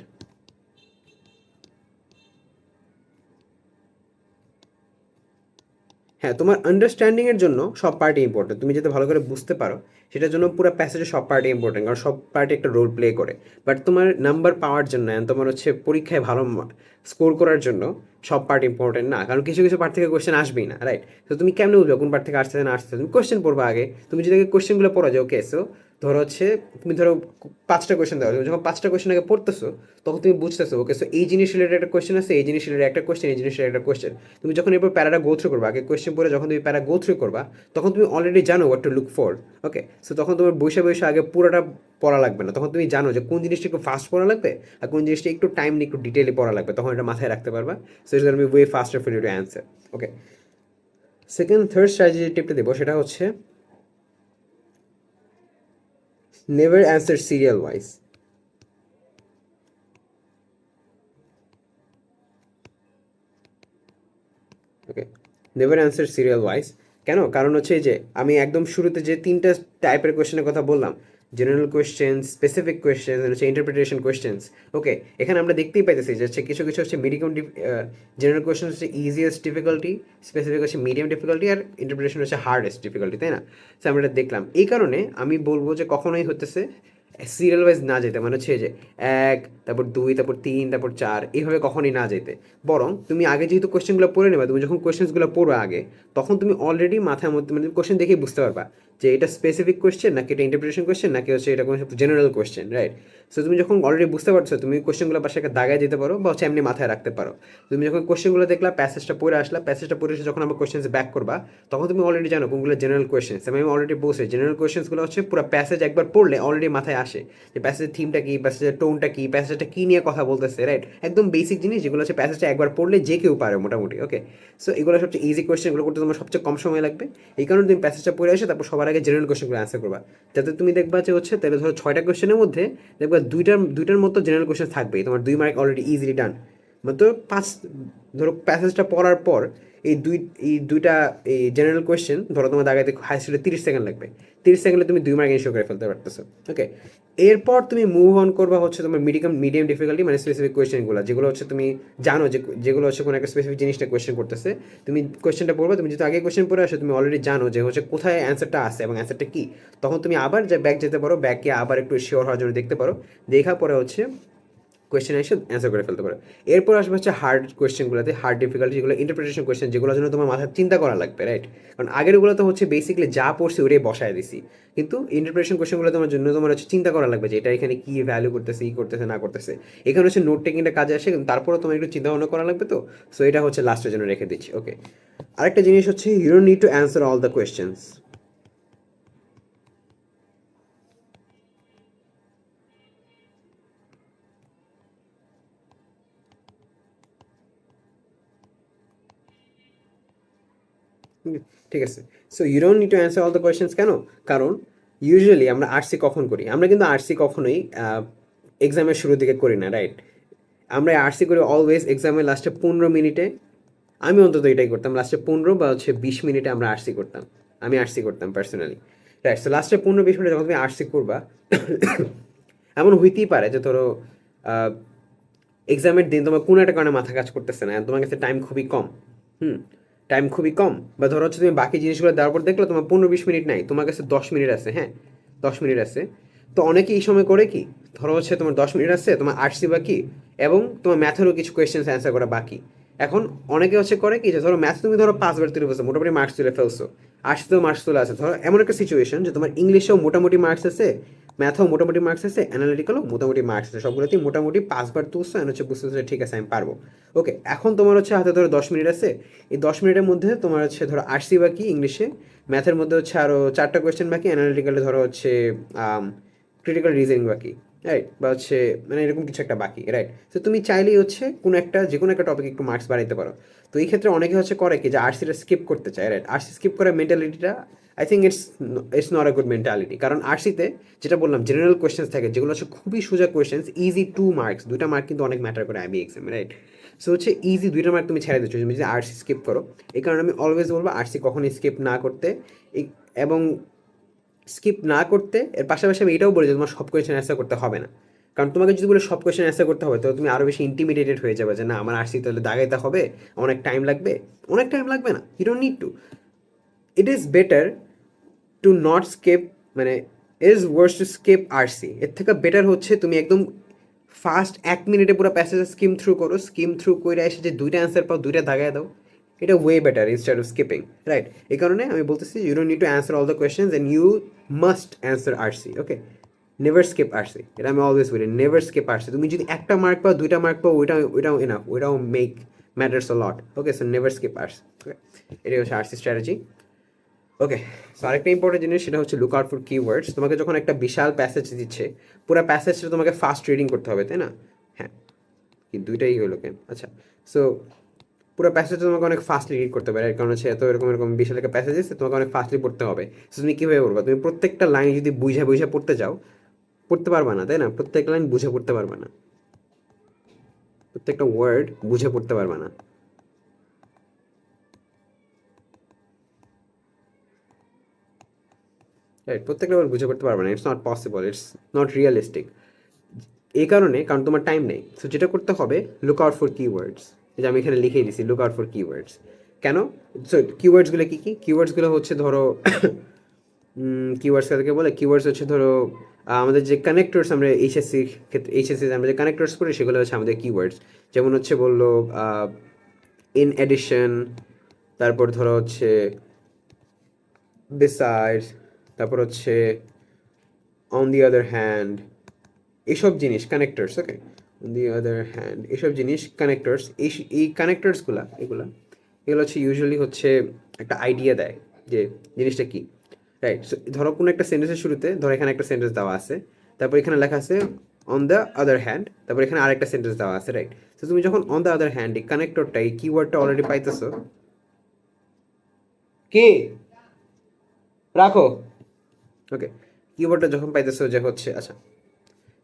হ্যাঁ, তোমার আন্ডারস্ট্যান্ডিংয়ের জন্য সব পার্টি ইম্পর্টেন্ট, তুমি যাতে ভালো করে বুঝতে পারো সেটার জন্য পুরো প্যাসেজের সব পার্টি ইম্পর্টেন্ট, কারণ সব পার্টি একটা রোল প্লে করে। বাট তোমার নাম্বার পাওয়ার জন্য and তোমার হচ্ছে পরীক্ষায় ভালো স্কোর করার জন্য সব পার্ট ইম্পর্টেন্ট না, কারণ কিছু কিছু পার্ট থেকে কোয়েশ্চেন আসবেই না, রাইট। তো তুমি কেমনে বুঝবে কোন পার্ট থেকে আসছে না আসছে? তুমি কোয়েশ্চেন পড়বা আগে, তুমি যদি আগে কোয়েশ্চেনগুলো পড়ো যে ওকে, সো ধরো হচ্ছে তুমি ধরো 5টা কোয়েশ্চেন দেওয়া, তুমি যখন 5টা কোয়েশ্চেন আগে পড়তেছো, তখন তুমি বুঝতেছো ওকে, সো এই জিনিস রিলেটেড একটা কোয়েশ্চেন আছে, এই জিনিস রিলেটেড একটা কোয়েশ্চেন, এই জিনিস রিলেটেড একটা কোয়েশ্চেন। তুমি যখন এরপর প্যারাটা গো থ্রু করবা, আগে কোয়েশ্চেন পড়ে যখন তুমি প্যারা গো থ্রু করবা, তখন তুমি অলরেডি জানো what to look for. Okay, so তখন তোমার বসে বসে আগে পুরোটা পড়া লাগবে না, তখন তুমি জানো যে কোন জিনিসটা একটু ফাস্ট পড়া লাগবে আর কোন জিনিসটা একটু টাইম নিয়ে একটু ডিটেলে পড়া লাগবে, তখন এটা মাথায় রাখতে পারবা। So it's gonna be way faster for you to answer. Okay, second third strategy টিপটা দেবো, সেটা হচ্ছে never answer serial wise. Okay, never answer serial wise. কেন? কারণ হচ্ছে এই যে আমি একদম শুরুতে যে 3টা টাইপের কোয়েশ্চেনের কথা বললাম, জেনারেল কোয়েশ্চেন, স্পেসিফিক কোয়েশ্চেন, হচ্ছে ইন্টারপ্রিটেশন কোয়েশ্চেন্স। ওকে, এখানে আমরা দেখতেই পাইতেছি যে হচ্ছে কিছু কিছু হচ্ছে মিডিয়াম, জেনারেল কোয়েশ্চেন হচ্ছে ইজিয়েস্ট ডিফিকাল্টি, স্পেসিফিক হচ্ছে মিডিয়াম ডিফিকাল্টি, আর ইন্টারপ্রিটেশন হচ্ছে হার্ডেস্ট ডিফিকাল্টি, তাই না? সো আমরা এটা দেখলাম, এই কারণে আমি বলবো যে কখনোই হতেছে সিরিয়াল ওয়াইজ না যেতে, মানে হচ্ছে যে 1, তারপর 2, তারপর 3, তারপর 4, এইভাবে কখনই না যেতে। বরং তুমি আগে যেহেতু কোয়েশ্চেনগুলো পড়ে নেবা, তুমি যখন কোয়েশ্চেনগুলো পড়ো আগে, তখন তুমি অলরেডি মাথার মধ্যে মানে কোয়েশ্চেন দেখেই বুঝতে পারবা যে এটা স্পেসিফিক কোয়েশ্চেন নাকি এটা ইন্টারপ্রিটেশন কোয়েশ্চেন নাকি হচ্ছে এটা কোনো জেনারেল কোয়েশ্চেন, রাইট। সো তুমি যখন অলরেডি বুঝতে পারছো, তুমি কোয়েশ্চেনগুলো পাশে একটা দাগায় দিতে পারো বা হচ্ছে এমনি মাথায় রাখতে পারো। তুমি যখন কোয়েশ্চেনগুলো দেখলা, প্যাসেজটা পড়ে আসলা, প্যাসেজটা পড়ে এসে যখন আমার কোয়েশ্চেন্স ব্যাক করবা, তখন তুমি অলরেডি জানো কোনগুলো জেনারেল কোয়েশ্চেন্স। আমি অলরেডি বলছি জেনারেল কোয়েশ্চেন্সগুলো হচ্ছে পুরো প্যাসেজ একবার পড়লে অলরেডি মাথায় আসে যে প্যাসেজের থিমটা কী, প্যাসেজের টোনটা কী, প্যাসেজটা কী নিয়ে কথা বলতেছে, রাইট। একদম বেসিক জিনিস যেগুলো হচ্ছে প্যাসেজটা একবার পড়লে যে কেউ পারে মোটামুটি। ওকে, সো এগুলো সবচেয়ে ইজি কোয়েশ্চেন, এগুলো করতে তোমার সবচেয়ে কম সময় লাগবে। এই কারণে তুমি প্যাসেজটা পড়ে এসে তারপর সবার আগে জেনারেল কোয়েশ্চেনগুলো অ্যান্সার করবা, যাতে তুমি দেখবা যে হচ্ছে তাহলে ধরো 6টা কোয়েশ্চেনের মধ্যে দেখবা দুইটার মতো জেনারেল কোয়েশ্চেন থাকবেই, তোমার 2 মার্ক অলরেডি ইজিলি ডান। মাত্র 5, ধরো প্যাসেজটা পড়ার পর এই দুইটা এই জেনারেল কোয়েশ্চেন ধরো তোমার দাগাইতে হাই স্পিডে 30 সেকেন্ড লাগবে, 30 সেকেন্ডে তুমি 2 মার্ক ইনশো করে ফেলতে পারতেছো। ওকে, এরপর তুমি মুভ অন করবা হচ্ছে তোমার মিডিয়াম ডিফিকাল্টি, মানে স্পেসিফিক কোয়েশ্চেনগুলো যেগুলো হচ্ছে তুমি জানো যে যেগুলো হচ্ছে কোনো একটা স্পেসিফিক জিনিসটা কোয়েশ্চেন করতেছে, তুমি কোয়েশ্চেনটা পড়বে, তুমি যেহেতু আগে কোয়েশ্চেন পড়ে আসো, তুমি অলরেডি জানো যে হচ্ছে কোথায় অ্যান্সারটা আছে এবং অ্যান্সারটা কী, তখন তুমি আবার যে ব্যাক যেতে পারো, ব্যাকে আবার একটু শিওর হওয়ার জন্য দেখতে পারো, দেখার পরে হচ্ছে কোয়েশ্চেন এসে অ্যান্সার করে ফেলতে পারো। এরপর আসবে হচ্ছে হার্ড কোয়েশ্চেনগুলোতে, হার্ড ডিফিকাল্টি যেগুলো ইন্টারপ্রিটেশন কোয়েশ্চেন, যেগুলোর জন্য তোমার মাথায় চিন্তা করা লাগবে, রাইট। কারণ আগেরগুলো তো হচ্ছে বেসিক্যালি যা পড়ছি ওটাই বসায় দিছি, কিন্তু ইন্টারপ্রিটেশন কোয়েশ্চেনগুলো তোমার জন্য তোমার হচ্ছে চিন্তা করা লাগবে যে এটা এখানে কী ভ্যালু করতেছে, ই করতেছে না করতেছে। এখানে হচ্ছে নোট টেকিংটা কাজে আসে, কিন্তু তারপরেও তোমার একটু চিন্তা ভাবনা করা লাগবে। তো সো এটা হচ্ছে লাস্টের জন্য রেখে দিচ্ছি। ওকে, আরেকটা জিনিস হচ্ছে you don't need to answer all the questions. ঠিক আছে, so you don't need to answer all the questions. কেন? কারণ ইউজুয়ালি আমরা আরসি কখন করি? আমরা কিন্তু আরসি কখনোই এক্সামের শুরুর দিকে করি না, রাইট। আমরা আরসি করি অলওয়েজ এক্সামের লাস্টে 15 মিনিটে। আমি অন্তত এটাই করতাম, লাস্টে 15 বা হচ্ছে 20 মিনিটে আমরা আরসি করতাম। আমি আরসি করতাম পার্সোনালি, রাইট। সো লাস্টে 15-20 মিনিটে যখন তুমি আরসি করবা, এমন হইতেই পারে যে ধরো এক্সামের দিন তোমার কোনো একটা কারণে মাথা কাজ করতেছে না, তোমার কাছে টাইম খুবই কম। হুম, টাইম খুবই কম, বা ধরো হচ্ছে তুমি বাকি জিনিসগুলো দেওয়ার পর দেখলো তোমার 15-20 মিনিট নাই, তোমার কাছে 10 মিনিট আছে। হ্যাঁ, 10 মিনিট আছে। তো অনেকে এই সময় করে কি, ধরো হচ্ছে তোমার 10 মিনিট আছে, তোমার আর্টসি বাকি এবং তোমার ম্যাথেরও কিছু কোয়েশ্চেন্স অ্যান্সার করা বাকি, এখন অনেকে হচ্ছে করে কি যে ধরো ম্যাথ তুমি ধরো 5 বার তুলে ফেলছো, মোটামুটি মার্কস তুলে ফেলছো, আর্টসেও মার্কস তুলে আছে, ধরো এমন একটা সিচুয়েশন যে তোমার ইংলিশেও মোটামুটি মার্কস আছে, ম্যাথেও মোটামুটি মার্কস আছে, অ্যানালিটিক্যালও মোটামুটি মার্কস আছে, সবগুলোতেই মোটামুটি 5 বার তুলছো এন্ড হচ্ছে বুঝতেছো যে ঠিক আছে আমি পারবো। ওকে, এখন তোমার হচ্ছে হাতে ধরো 10 মিনিট আছে, এই 10 মিনিটের মধ্যে তোমার হচ্ছে ধরো আরসি বাকি ইংলিশে, ম্যাথের মধ্যে হচ্ছে আরও 4টা কোয়েশ্চেন বাকি, অ্যানালিটিক্যালে ধরো হচ্ছে ক্রিটিক্যাল রিজনিং বাকি, রাইট, বা হচ্ছে মানে এরকম কিছু একটা বাকি, রাইট। তো তুমি চাইলেই হচ্ছে কোনো একটা যে কোনো একটা টপিক একটু মার্কস বাড়াইতে পারো। তো এই ক্ষেত্রে অনেকে হচ্ছে করে কি যে আরসিটা স্কিপ করতে চায়, রাইট। আরসি স্কিপ করার মেন্টালিটিটা I think it's not a good mentality, কারণ আরসিতে যেটা বললাম জেনারেল কোয়েশ্চেন্স থাকে যেগুলো হচ্ছে খুবই সোজা কোয়েশ্চেন্স, ইজি 2 মার্কস, 2টা মার্ক কিন্তু অনেক ম্যাটার করে আইবি এক্সামে, রাইট। সো হচ্ছে ইজি 2টা মার্ক তুমি ছেড়ে দিচ্ছ তুমি যদি আরসি স্কিপ করো। এই কারণে আমি অলওয়েজ বলবো আরসি কখনোই স্কিপ না করতে, এবং স্কিপ না করতে এর পাশাপাশি আমি এটাও বলি যে তোমার সব কোয়েশ্চেন অ্যান্সার করতে হবে না, কারণ তোমাকে যদি বলে সব কোয়েশ্চেন অ্যান্সার করতে হবে তো তুমি আরও বেশি ইন্টিমিডিয়েটেড হয়ে যাবে যে না আমার আরসি তাহলে দাগাইতে হবে, অনেক টাইম লাগবে। অনেক টাইম লাগবে না, you don't need to. It is better to not skip, মানে ইজ ওয়ার্স টু স্কিপ আরসি, এর থেকে বেটার হচ্ছে তুমি একদম ফার্স্ট 1 মিনিটে পুরো প্যাসেজ স্কিম থ্রু করো, স্কিম থ্রু করে এসে যে 2টা অ্যান্সার পাও 2টা দাগায় দাও, এটা way better instead of skipping, right. এই কারণে আমি বলতেছি you don't need to answer all the questions and you must answer RC, okay. Never skip RC, এটা আমি অলওয়েজ বলি, নেভার স্কিপ আরসি। তুমি যদি একটা মার্ক পাও 2টা মার্ক পাও ওইটাও এনাফ, ওইটাও মেক ম্যাটার্স আ লট, ওকে। সো নেভার স্কিপ আরসি, ওকে। এটাই হচ্ছে আরসি স্ট্র্যাটেজি, ওকে। সো আরেকটা ইম্পর্টেন্ট জিনিস সেটা হচ্ছে লুক আউট ফর কিওয়ার্ডস। তোমাকে যখন একটা বিশাল প্যাসেজ দিচ্ছে, পুরো প্যাসেজটা তোমাকে ফাস্ট রিডিং করতে হবে, তাই না? হ্যাঁ, কি দুইটাই হলো কেন? আচ্ছা, সো পুরো প্যাসেজটা তোমাকে অনেক ফাস্টলি রিড করতে হবে, কারণ হচ্ছে এত এরকম এরকম বিশাল একটা প্যাসেজ আছে, তোমাকে অনেক ফাস্টলি পড়তে হবে। সো তুমি কীভাবে পড়বা? তুমি প্রত্যেকটা লাইন যদি বুঝে বুঝে পড়তে যাও, পড়তে পারবা না, তাই না? প্রত্যেকটা লাইন বুঝে পড়তে পারবা না, প্রত্যেকটা ওয়ার্ড বুঝে পড়তে পারবা না, রাইট। প্রত্যেকটা ওয়ার্ড বুঝে পড়তে পারবা না, it's not possible, it's not realistic. এই কারণে, কারণ তোমার টাইম নেই। সো যেটা করতে হবে, লুক আউট ফর কিওয়ার্ডস। এই যে আমি এখানে লিখেই দিছি লুক আউট ফর কিওয়ার্ডস। কেন? সো কিওয়ার্ডসগুলো কী কী? কিওয়ার্ডসগুলো হচ্ছে ধরো কিওয়ার্ডস কাদেরকে বলে? কিওয়ার্ডস হচ্ছে ধরো আমাদের যে কানেক্টরস, আমরা এইচএসসির ক্ষেত্রে এইচএসসি আমরা যে কানেক্টরস করি সেগুলো হচ্ছে আমাদের কিওয়ার্ডস। যেমন হচ্ছে বললো ইন এডিশন, তারপর ধরো হচ্ছে বিসাইডস, তারপর হচ্ছে অন দি আদার হ্যান্ড, এইসব জিনিস connectors, okay. On the other hand, এইসব জিনিস কানেক্টরস। এই কানেক্টরসগুলো এগুলো হচ্ছে ইউজুয়ালি হচ্ছে একটা আইডিয়া দেয় যে জিনিসটা কী, রাইট। সো ধরো কোনো একটা সেন্টেন্সের শুরুতে ধরো এখানে একটা সেন্টেন্স দেওয়া আছে, তারপর এখানে লেখা আছে অন দ্য আদার হ্যান্ড, তারপর এখানে আরেকটা সেন্টেন্স দেওয়া আছে, রাইট। তো তুমি যখন অন দ্য আদার হ্যান্ড এই কানেক্টরটা এই কিওয়ার্ডটা অলরেডি পাইতেছো, কি রাখো, ওকে। কিওয়ার্ডটা যখন পাইতেছো যে হচ্ছে, আচ্ছা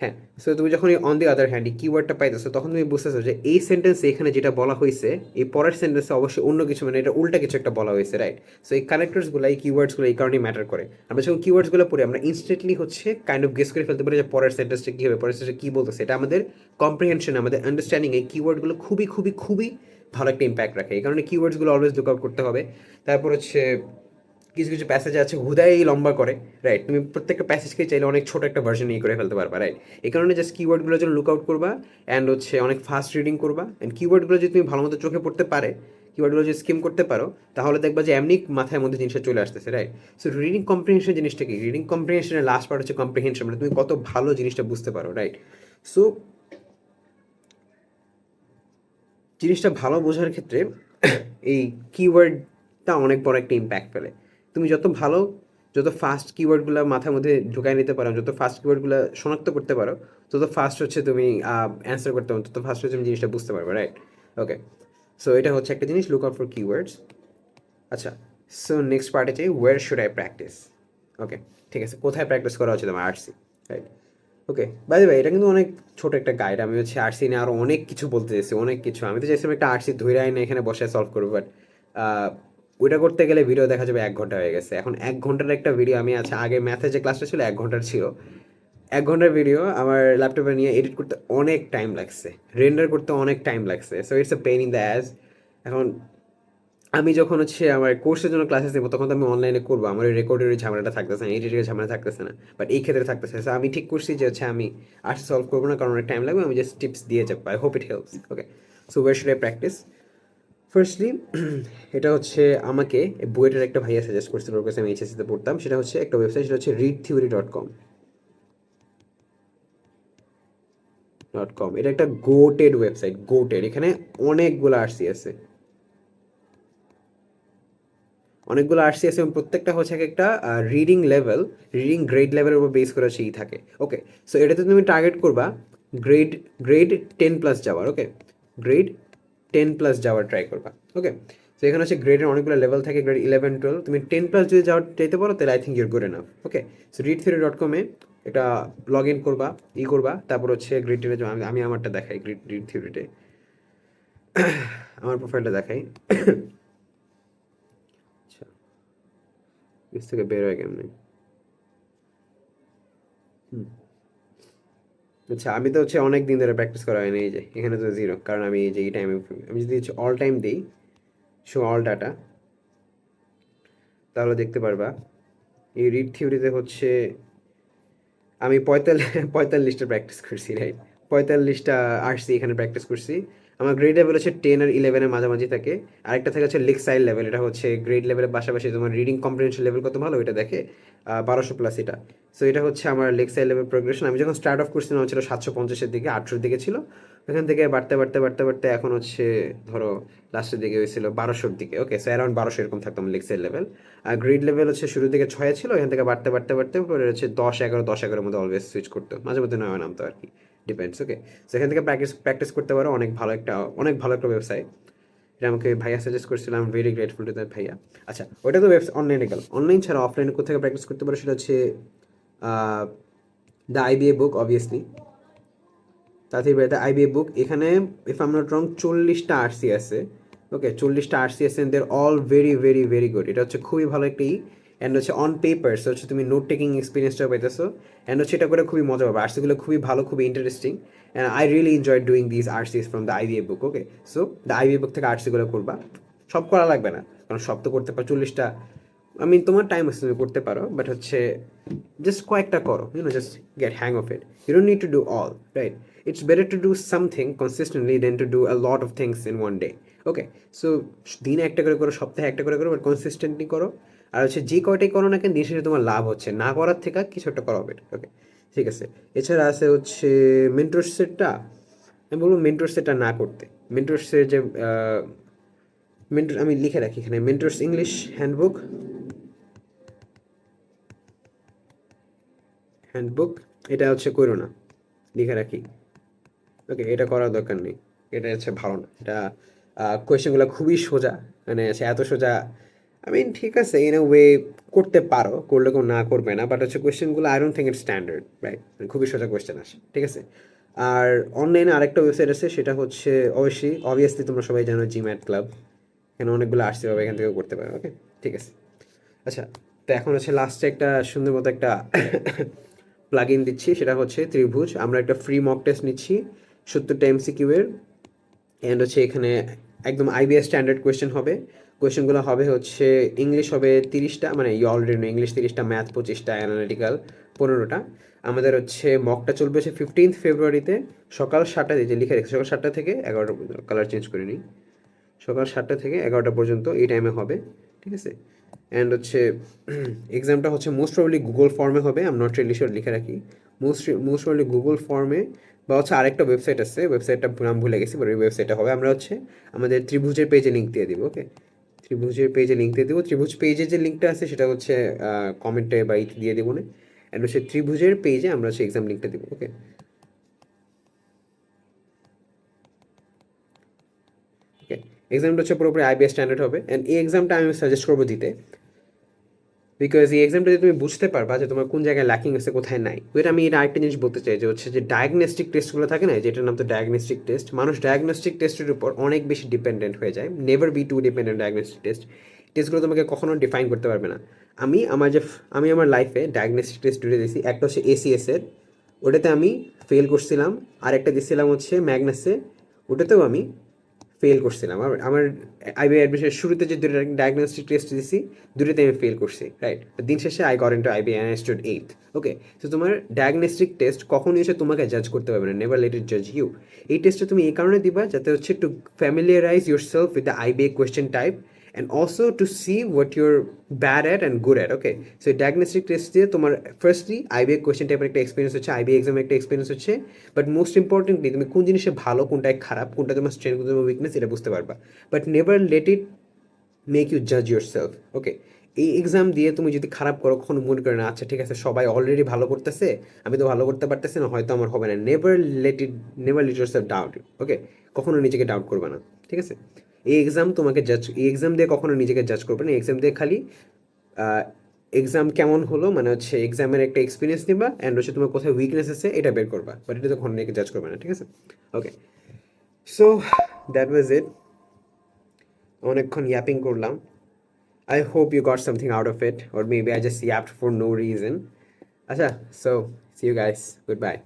হ্যাঁ, সো তুমি যখন এই অন দি আদার হ্যান্ড এই কিওয়ার্ডটা পাইতেছো তখন তুমি বুঝতেছো যে এই সেন্টেন্সে এখানে যেটা বলা হয়েছে এই পরের সেন্টেন্সে অবশ্যই অন্য কিছু, মানে এটা উল্টা কিছু একটা বলা হয়েছে, রাইট। সো এই কানেক্টরসগুলো এই কিওয়ার্ডসগুলো এই কারণেই ম্যাটার করে। আমরা যখন কিওয়ার্ডসগুলো পড়ি আমরা ইনস্ট্যান্টলি হচ্ছে কাইন্ড অফ গেস করে ফেলতে পারি যে পরের সেন্টেন্সটা কী হবে, পরের সেন্টেন্সটা কী বলতেছে। এটা আমাদের কম্প্রিহেনশন, আমাদের আন্ডারস্ট্যান্ডিং এই কিওয়ার্ডগুলো খুবই খুবই খুবই ভালো একটা ইম্প্যাক্ট রাখে। এই কারণে কিওয়ার্ডসগুলো অলওয়েজ লুক আউট করতে হবে। তারপর হচ্ছে কিছু কিছু প্যাসেজ আছে হুদাই লম্বা করে, রাইট। তুমি প্রত্যেকটা প্যাসেজকে চাইলে অনেক ছোট একটা ভার্সন ইয়ে করে ফেলতে পারবা, রাইট। এই কারণে জাস্ট কিওয়ার্ডগুলোর জন্য লুক আউট করবা অ্যান্ড হচ্ছে অনেক ফাস্ট রিডিং করবা। অ্যান্ড কিওয়ার্ডগুলো যদি তুমি ভালো মতো চোখে পড়তে পারে, কিওয়ার্ডগুলো যদি স্কিম করতে পারো, তাহলে দেখবা যে এমনি মাথায় মধ্যে জিনিসটা চলে আসতেছে, রাইট। সো রিডিং কম্প্রিহেনশন জিনিসটা কি? রিডিং কম্প্রিহেনশনের লাস্ট পার্ট হচ্ছে কম্প্রিহেনশন, মানে তুমি কত ভালো জিনিসটা বুঝতে পারো, রাইট। সো জিনিসটা ভালো বোঝার ক্ষেত্রে এই কিওয়ার্ডটা অনেক বড় একটা ইম্প্যাক্ট ফেলে। তুমি যত ভালো, যত ফাস্ট কিওয়ার্ডগুলো মাথার মধ্যে ঢুকাই নিতে পারো, যত ফাস্ট কিওয়ার্ডগুলো শনাক্ত করতে পারো, তত ফাস্ট হচ্ছে তুমি অ্যান্সার করতে পারো, তত ফাস্ট হচ্ছে তুমি জিনিসটা বুঝতে পারবে, রাইট। ওকে, সো এটা হচ্ছে একটা জিনিস, লুক আউট ফর কিওয়ার্ডস। আচ্ছা, সো নেক্সট পার্টে চাই ওয়ার শুড আই প্র্যাকটিস। ওকে, ঠিক আছে, কোথায় প্র্যাকটিস করা উচিত আমার? আর্টসি, রাইট। ওকে, বাই ভাই এটা কিন্তু অনেক ছোট একটা গাইড। আমি হচ্ছে আরসি নিয়ে আরও অনেক কিছু বলতে চাইছি, অনেক কিছু। আমি তো চাইছিলাম একটা আরসি ধরে আইনে এখানে বসে সলভ করবো, বাট ওইটা করতে গেলে ভিডিও দেখা যাবে 1 ঘন্টা হয়ে গেছে। এখন 1 ঘন্টার একটা ভিডিও আমি আছে, আগে ম্যাথে যে ক্লাসটা ছিল 1 ঘন্টার ছিল, 1 ঘন্টার ভিডিও আমার ল্যাপটপে নিয়ে এডিট করতে অনেক টাইম লাগছে, রেন্ডার করতে অনেক টাইম লাগছে। So it's a pain in the as. এখন আমি যখন হচ্ছে আমার কোর্সের জন্য ক্লাসেস নেবো তখন তো আমি অনলাইনে করবো, আমার ওই রেকর্ডের ওই ঝামেলাটা থাকতেছে না, এডিটের ঝামেলা থাকতেছে না, বাট এই ক্ষেত্রে থাকতেছে। সো আমি ঠিক করছি যে হচ্ছে আমি আর্টস সলভ করবো না, কারণ অনেক টাইম লাগবে, আমি জাস্ট টিপস দিয়ে যাবো। I hope it helps. Okay, so where should I practice? Firstly এটা হচ্ছে আমাকে বুয়েটের একটা ভাইয়া সাজেস্ট করছিল, ওর কাছে আমি এইচএসসিতে পড়তাম। সেটা হচ্ছে একটা ওয়েবসাইট, সেটা হচ্ছে readtheory.com। এটা একটা গোটেড ওয়েবসাইট, গোটেড। এখানে অনেকগুলো আরসি আছে, এবং প্রত্যেকটা হচ্ছে এক একটা রিডিং গ্রেড লেভেলের উপর বেস করে সেই থাকে। ওকে, সো এটাতে তুমি টার্গেট করবা গ্রেড গ্রেড 10+ যাওয়ার। ওকে, গ্রেড 10+ যাওয়ার ট্রাই করবা। ওকে, তো এখানে হচ্ছে গ্রেডের অনেকগুলো লেভেল থাকে, গ্রেড 11, 12। তুমি 10+ যদি যেতে পারো তাহলে I think your good enough. Okay, so readtheory.com-এ এটা লগ ইন করবা, তারপর হচ্ছে গ্রেড 10-এ আমি আমারটা দেখাই, রিড থিওরিতে আমার প্রোফাইলটা দেখাই। আচ্ছা, পেজ থেকে বের হয় কেমনি? আচ্ছা, আমি তো হচ্ছে অনেক দিন ধরে প্র্যাকটিস করা হয়নি। এই যে এখানে তো জিরো, কারণ আমি এই যে এই টাইমে আমি যদি হচ্ছে অল টাইম দিই, শো অল ডাটা, তাহলে দেখতে পারবা এই রিড থিওরিতে হচ্ছে আমি 45টা প্র্যাকটিস করছি, রাইট? 45টা আসছি এখানে প্র্যাকটিস করছি। আমার গ্রেড লেভেল হচ্ছে 10 আর 11-এর মাঝামাঝি থাকে। আরেকটা থাকে হচ্ছে লেক্সাইল লেভেল, এটা হচ্ছে গ্রেড লেভেলের পাশাপাশি তোমার রিডিং কম্প্রিহেনশন লেভেল কত ভালো এটা দেখে, 1200+ এটা। সো এটা হচ্ছে আমার লেক্সাইল লেভেল প্রোগ্রেশন। আমি যখন স্টার্ট অফ করছিলাম ছিল 750-এর দিকে, 800-এর দিকে ছিল। ওখান থেকে বাড়তে বাড়তে বাড়তে বাড়তে এখন হচ্ছে ধরো লাস্টের দিকে হয়েছিল 1200-এর দিকে। ওকে, সো অ্যারাউন্ড 1200 এরকম থাকতাম লেক্সাইল লেভেল। আর গ্রিড লেভেল হচ্ছে শুরুর দিকে 6 ছিল, এখান থেকে বাড়তে বাড়তে বাড়তে পরে হচ্ছে 10, 11 মধ্যে অলওয়েজ সুইচ করতো, মাঝে মধ্যে 9 নামতো আর কি, ডিপেন্ডস। ওকে, সেখান থেকে প্র্যাকটিস করতে পারো। অনেক ভালো একটা ওয়েবসাইট। এটা আমাকে ভাইয়া সাজেস্ট করছিলাম, ভেরি গ্রেটফুল টু দ্যাট ভাইয়া। আচ্ছা, ওটা তো অনলাইনে গেল। অনলাইন ছাড়া অফলাইনে কোথেকে প্র্যাকটিস করতে পারো, সেটা হচ্ছে দ্য আইবিএ বুক, অবভিয়াসলি। তাতে দ্য আইবিএ বুক, এখানে if I am not wrong 40টা আরসি আছে। ওকে, 40টা আরসি আছে, they're all very very very good. এটা হচ্ছে খুবই ভালো একটা অ্যান্ড হচ্ছে অন পেপার, সো হচ্ছে তুমি নোট টেকিং এক্সপিরিয়েন্সটা পাইতেছো। অ্যান্ড হচ্ছে এটা করে খুবই মজা পাবে। আরসিগুলো খুবই ভালো, খুবই interesting, and I really enjoy doing this আরসিস ফ্রম দ্য আইবিএ বুক। ওকে, সো দ্য আইবিএ বুক থেকে আরসিগুলো করবা। সব করা লাগবে না, কারণ সব তো করতে পারো 40টা। আমি তোমার টাইম আছে, তুমি করতে পারো, বাট হচ্ছে জাস্ট কয়েকটা করো, just get hang of it. You don't need to do all, right? It's better to do something consistently than to do a lot of things in one day. Okay, so দিনে একটা করে করো, সপ্তাহে একটা করে করো, বাট কনসিস্টেন্টলি করো। আর হচ্ছে যে কয়টাই করো না কেন, দিন শেষে তোমার লাভ হচ্ছে, না করার থেকে কিছু একটা করা হবে। ওকে, ঠিক আছে। এছাড়া আছে হচ্ছে মেন্টর সেটটা। আমি বলবো মেন্টর সেটটা না করতে। মেন্টরসের যে মেন্টর, আমি লিখে রাখি এখানে, মেন্টরস ইংলিশ হ্যান্ডবুক, এটা হচ্ছে করো না, লিখে রাখি। ওকে, এটা করার দরকার নেই, এটা হচ্ছে ভালো না। এটা কোয়েশ্চেনগুলো খুবই সোজা, মানে হচ্ছে এত সোজা। আই মিন ঠিক আছে, ইন এ ওয়ে করতে পারো, করলে কেউ না করবে না, বাট হচ্ছে কোয়েশ্চেনগুলো I don't think it standard, right? খুবই সোজা কোয়েশ্চেন আসে, ঠিক আছে। আর অনলাইনে আরেকটা ওয়েবসাইট আছে, সেটা হচ্ছে অবভিয়াসলি তোমরা সবাই জানো জিম্যাট ক্লাব। এখানে অনেকগুলো আসতে পারবে, এখান থেকেও করতে পারো। ওকে, ঠিক আছে। আচ্ছা, তো এখন হচ্ছে লাস্টে একটা সুন্দর মতো একটা প্লাগ ইন দিচ্ছি, সেটা হচ্ছে ত্রিভুজ। আমরা একটা ফ্রি মক টেস্ট নিচ্ছি 70টা MCQ এর। অ্যান্ড হচ্ছে এখানে একদম আইবিএস স্ট্যান্ডার্ড কোয়েশ্চেন হবে। কোয়েশ্চেনগুলো হবে হচ্ছে ইংলিশ হবে 30টা, মানে ইউ অলরেডি নো, ইংলিশ 30টা, ম্যাথ 25টা, অ্যানালিটিক্যাল 15টা। আমাদের হচ্ছে মকটা চলবে হচ্ছে 15th ফেব্রুয়ারিতে সকাল 7টা, যে লিখে রেখেছি, সকাল 7টা থেকে 11টা পর্যন্ত। কালার চেঞ্জ করে নিই, সকাল 7টা থেকে 11টা পর্যন্ত এই টাইমে হবে, ঠিক আছে। অ্যান্ড হচ্ছে এক্সামটা হচ্ছে মোস্ট প্রবলি গুগল ফর্মে হবে, আম নট রিয়েলি শিওর, লিখে রাখি। মোস্ট প্রবলি গুগল ফর্মে, বা হচ্ছে আরেকটা ওয়েবসাইট আছে, ওয়েবসাইটটা নাম ভুলে গেছি, বাট ওই ওয়েবসাইটটা হবে। আমরা হচ্ছে আমাদের ত্রিভুজের পেজে লিঙ্ক দিয়ে দিব। ওকে, ত্রিভুজের পেজে লিঙ্ক দিয়ে দেবো। ত্রিভুজ পেজে যে লিঙ্কটা আছে সেটা হচ্ছে কমেন্টে বা দিয়ে দেবো না। অ্যান্ড হচ্ছে ত্রিভুজের পেজে আমরা হচ্ছে এক্সাম লিঙ্কটা দেবো। ওকে, ওকে, এক্সামটা হচ্ছে পুরোপুরি আইবিএস স্ট্যান্ডার্ড হবে। অ্যান্ড এই এক্সামটা আমি সাজেস্ট করবো দিতে, বিকজ এই এক্সামটা যদি তুমি বুঝতে পারবা যে তোমার কোন জায়গায় ল্যাকিং আছে, কোথায় নাই। ওইটা আমি এটা আরেকটা জিনিস বলতে চাই, যে হচ্ছে যে ডায়াগনস্টিক টেস্টগুলো থাকে না, যেটার নাম তো ডায়াগনস্টিক টেস্ট। মানুষ ডায়াগনস্টিক টেস্টের উপর অনেক বেশি ডিপেন্ডেন্ট হয়ে যায়। Never be too dependent diagnostic টেস্টগুলো তোমাকে কখনো ডিফাইন করতে পারবে না। আমি আমার লাইফে ডায়াগনস্টিক টেস্ট দুটো দিয়েছি। একটা হচ্ছে ACS এর, ওটাতে আমি ফেল করছিলাম। আর একটা দিচ্ছিলাম হচ্ছে ম্যাগনাসে, ওটাতেও আমি ফেল করছিলাম। আমার আইবিএ অ্যাডমিশনের শুরুতে যে দুটো ডায়াগনস্টিক টেস্ট দিছি, দুটোতে আমি ফেল করছি, রাইট? দিন শেষে I got into IBA and I stood 8th। Okay, so তোমার ডায়াগনস্টিক টেস্ট কখনোই এসে তোমাকে জাজ করতে পারবে না, নেভার লেট ইট জাজ ইউ। এই টেস্টটা তুমি এই কারণে দিবা যাতে হচ্ছে একটু familiarize yourself with the আইবিএ question type and also to see what your bad at and good at. Okay, so এই ডায়াগনস্টিক টেস্ট দিয়ে তোমার ফার্স্টলি আইবিএ কোয়েশ্চেন টাইপের একটা এক্সপিরিয়েন্স হচ্ছে, আইবিএ এক্সামের একটা এক্সপিরিয়েন্স হচ্ছে, বাট মোস্ট ইম্পর্টেন্টলি তুমি কোন জিনিসে ভালো, কোনটায় খারাপ, কোনটা তোমার স্ট্রেংথ, কোনটা তোমার উইকনেস, এটা বুঝতে পারবা। But never let it make you জাজ ইউর সেলফ। ওকে, এই এক্সাম দিয়ে তুমি যদি খারাপ করো, কখনো মনে করে না আচ্ছা ঠিক আছে সবাই অলরেডি ভালো করতেছে, আমি তো ভালো করতে পারতেছি না, হয়তো আমার হবে না। Never let yourself doubt. Okay, কখনো নিজেকে ডাউট করবে না, ঠিক আছে? এই এক্সাম তোমাকে জাজ, এই এক্সাম দিয়ে কখনো নিজেকে জাজ করবে না। এক্সাম দিয়ে খালি এক্সাম কেমন হলো মানে হচ্ছে এক্সামের একটা এক্সপিরিয়েন্স নিবা অ্যান্ড হচ্ছে তোমার কোথায় উইকনেস আছে এটা বের করবা, বাট এটা তো কখনো নিজেকে জাজ করবে না, ঠিক আছে? ওকে, সো দ্যাট ওয়াজ ইট। অনেকক্ষণ ইয়াপিং করলাম। I hope you got something out of it, or maybe I just yapped for no reason. Acha, so see you guys. Goodbye.